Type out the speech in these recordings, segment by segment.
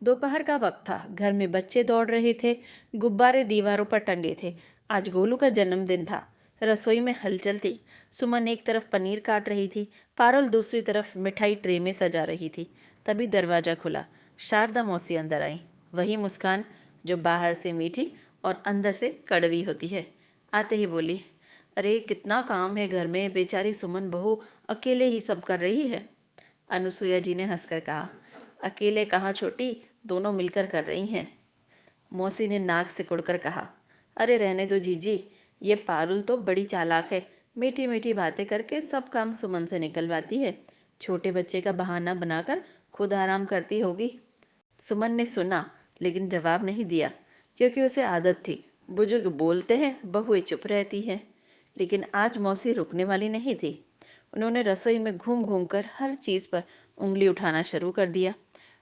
दोपहर का वक्त था। घर में बच्चे दौड़ रहे थे, गुब्बारे दीवारों पर टंगे थे। आज गोलू का जन्मदिन था। रसोई में हलचल थी। सुमन एक तरफ पनीर काट रही थी, पारुल दूसरी तरफ मिठाई ट्रे में सजा रही थी। तभी दरवाजा खुला। शारदा मौसी अंदर आई, वही मुस्कान जो बाहर से मीठी और अंदर से कड़वी होती है। आते ही बोली, अरे कितना काम है घर में, बेचारी सुमन बहू अकेले ही सब कर रही है। अनुसुईया जी ने हंसकर कहा, अकेले कहाँ छोटी, दोनों मिलकर कर रही हैं। मौसी ने नाक सिकुड़कर कहा, अरे रहने दो जीजी, ये पारुल तो बड़ी चालाक है, मीठी मीठी बातें करके सब काम सुमन से निकलवाती है। छोटे बच्चे का बहाना बनाकर खुद आराम करती होगी। सुमन ने सुना लेकिन जवाब नहीं दिया, क्योंकि उसे आदत थी, बुजुर्ग बोलते हैं, बहुएं चुप रहती हैं। लेकिन आज मौसी रुकने वाली नहीं थी। उन्होंने रसोई में घूम घूम कर हर चीज़ पर उंगली उठाना शुरू कर दिया।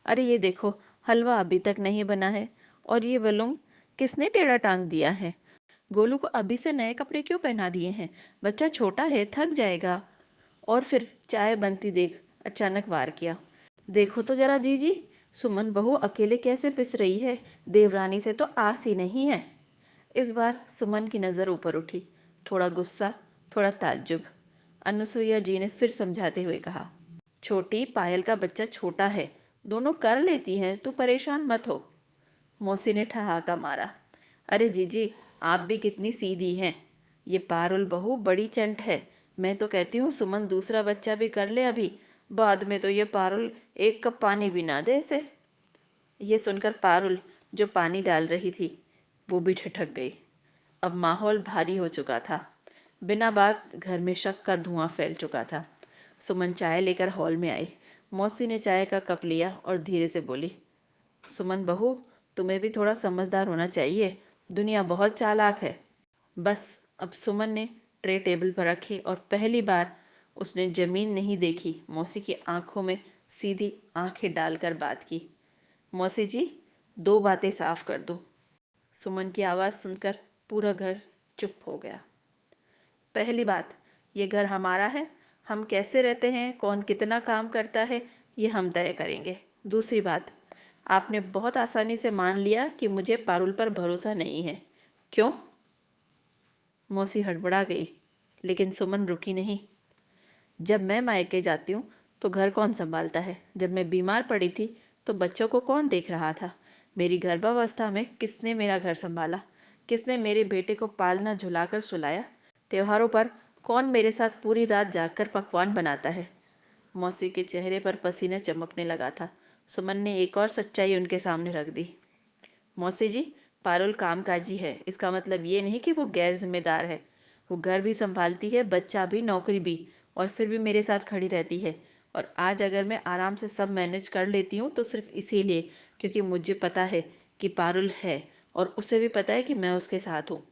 अरे ये देखो, हलवा अभी तक नहीं बना है, और ये बलून किसने टेढ़ा टांग दिया है? गोलू को अभी से नए कपड़े क्यों पहना दिए हैं? बच्चा छोटा है, थक जाएगा। और फिर चाय बनती देख अचानक वार किया, देखो तो जरा जीजी, सुमन बहू अकेले कैसे पिस रही है, देवरानी से तो आस ही नहीं है। इस बार सुमन की नज़र ऊपर उठी, थोड़ा गुस्सा, थोड़ा ताज्जुब। अनुसुईया जी ने फिर समझाते हुए कहा, छोटी, पायल का बच्चा छोटा है, दोनों कर लेती हैं, तू परेशान मत हो। मौसी ने ठहाका मारा, अरे जीजी, आप भी कितनी सीधी हैं। ये पारुल बहू बड़ी चंट है। मैं तो कहती हूँ सुमन दूसरा बच्चा भी कर ले अभी, बाद में तो ये पारुल एक कप पानी भी ना दे इसे। ये सुनकर पारुल जो पानी डाल रही थी वो भी ठिठक गई। अब माहौल भारी हो चुका था। बिना बात घर में शक का धुआं फैल चुका था। सुमन चाय लेकर हॉल में आई। मौसी ने चाय का कप लिया और धीरे से बोली, सुमन बहू, तुम्हें भी थोड़ा समझदार होना चाहिए, दुनिया बहुत चालाक है। बस अब सुमन ने ट्रे टेबल पर रखी और पहली बार उसने जमीन नहीं देखी, मौसी की आंखों में सीधी आंखें डालकर बात की, मौसी जी, दो बातें साफ कर दो। सुमन की आवाज़ सुनकर पूरा घर चुप हो गया। पहली बात, ये घर हमारा है, हम कैसे रहते हैं, कौन कितना काम करता है, ये हम तय करेंगे। दूसरी बात, आपने बहुत आसानी से मान लिया कि मुझे पारुल पर भरोसा नहीं है। क्यों? मौसी हड़बड़ा गई, लेकिन सुमन रुकी नहीं। जब मैं मायके जाती हूँ तो घर कौन संभालता है? जब मैं बीमार पड़ी थी तो बच्चों को कौन देख रहा था? मेरी गर्भावस्था में किसने मेरा घर संभाला? किसने मेरे बेटे को पालना झुलाकर सुलाया? त्योहारों पर कौन मेरे साथ पूरी रात जागकर पकवान बनाता है? मौसी के चेहरे पर पसीना चमकने लगा था। सुमन ने एक और सच्चाई उनके सामने रख दी। मौसी जी, पारुल कामकाजी है, इसका मतलब ये नहीं कि वो गैर जिम्मेदार है। वो घर भी संभालती है, बच्चा भी, नौकरी भी, और फिर भी मेरे साथ खड़ी रहती है। और आज अगर मैं आराम से सब मैनेज कर लेती हूँ तो सिर्फ इसीलिए क्योंकि मुझे पता है कि पारुल है, और उसे भी पता है कि मैं उसके साथ हूँ।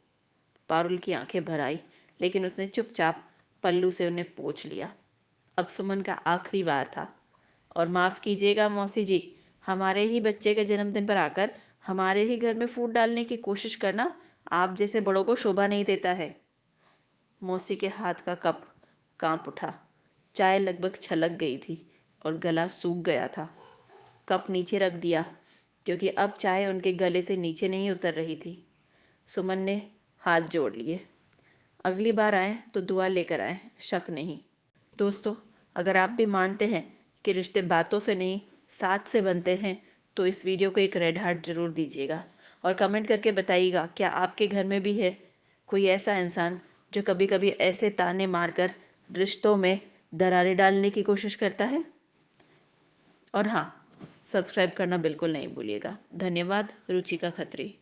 पारुल की आंखें भर आई, लेकिन उसने चुपचाप पल्लू से उन्हें पोंछ लिया। अब सुमन का आखिरी वार था। और माफ़ कीजिएगा मौसी जी, हमारे ही बच्चे के जन्मदिन पर आकर हमारे ही घर में फूट डालने की कोशिश करना आप जैसे बड़ों को शोभा नहीं देता है। मौसी के हाथ का कप कांप उठा। चाय लगभग छलक गई थी और गला सूख गया था। कप नीचे रख दिया, क्योंकि अब चाय उनके गले से नीचे नहीं उतर रही थी। सुमन ने हाथ जोड़ लिए, अगली बार आए तो दुआ लेकर आए, शक नहीं। दोस्तों, अगर आप भी मानते हैं कि रिश्ते बातों से नहीं साथ से बनते हैं तो इस वीडियो को एक रेड हार्ट ज़रूर दीजिएगा और कमेंट करके बताइएगा, क्या आपके घर में भी है कोई ऐसा इंसान जो कभी कभी ऐसे ताने मारकर रिश्तों में दरारें डालने की कोशिश करता है? और हाँ, सब्सक्राइब करना बिल्कुल नहीं भूलिएगा। धन्यवाद। रुचिका खत्री।